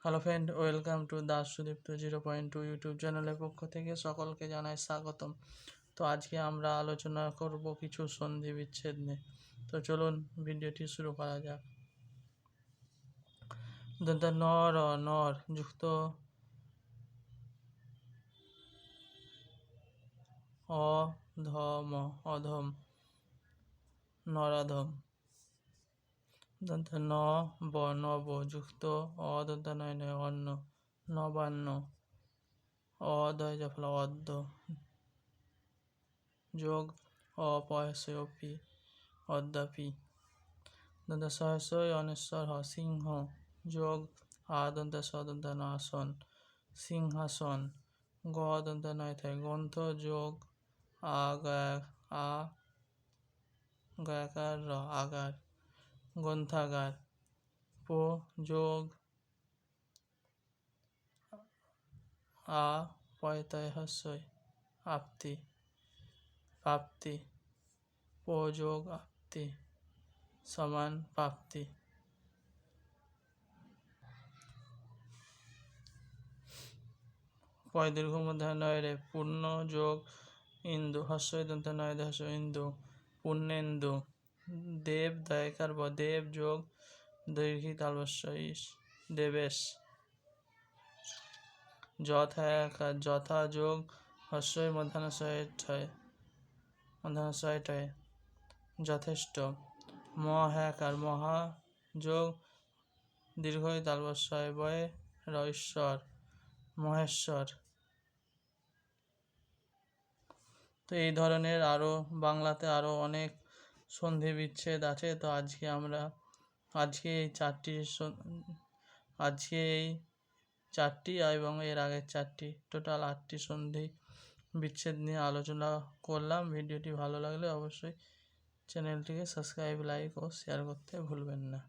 Hello friend, welcome to Das Sudipta 0.2 YouTube চ্যানেলের পক্ষ থেকে সকলকে জানাই স্বাগতম। তো আজকে আমরা আলোচনা করব কিছু সন্ধি বিচ্ছেদ নিয়ে। তো চলুন ভিডিওটি শুরু করা যাক। দন্ত নর নর যুক্ত অধম অধম নরাধম। দন্ত ন ব নব যুক্ত অদন্ত নয় নয় অন্ন নবান্ন অদয় জফলা অদ্য যোগ অপয়সপি অদ্যাপি। দন্ত সহসই অনেশ্বর সিংহ যোগ আদন্ত সদন্ত আসন সিংহাসন। গ দন্ত নয় থাকে গ্রন্থ যোগ গায়কার আগার গ্রন্থাগার। পো যোগ আ পয়তয় হস্যই আপতি প্রাপ্তি। পো যোগ আপতি সমান প্রাপ্তি। পয় দীর্ঘ মধ্যে নয় রে পূর্ণ যোগ ইন্দু হস্যই দন্ত নয় হস্য ইন্দু পূর্ণেন্দু। দেব দয়কার দেব যোগ দৈর্ঘী তালবস্য দেবেশ। যথা যোগ হস্যই মধ্যাহ্নশয় যথেষ্ট। ম হ্যাকার মহা যোগ দীর্ঘই তালবস্যয় বয়ে ঈশ্বর মহেশ্বর। তো এই ধরনের বাংলাতে আরও অনেক সন্ধি বিচ্ছেদ আছে। তো আজকে এই চারটি এবং এর আগের চারটি টোটাল 8টি সন্ধি বিচ্ছেদ নিয়ে আলোচনা করলাম। ভিডিওটি ভালো লাগলে অবশ্যই চ্যানেলটিকে সাবস্ক্রাইব, লাইক ও শেয়ার করতে ভুলবেন না।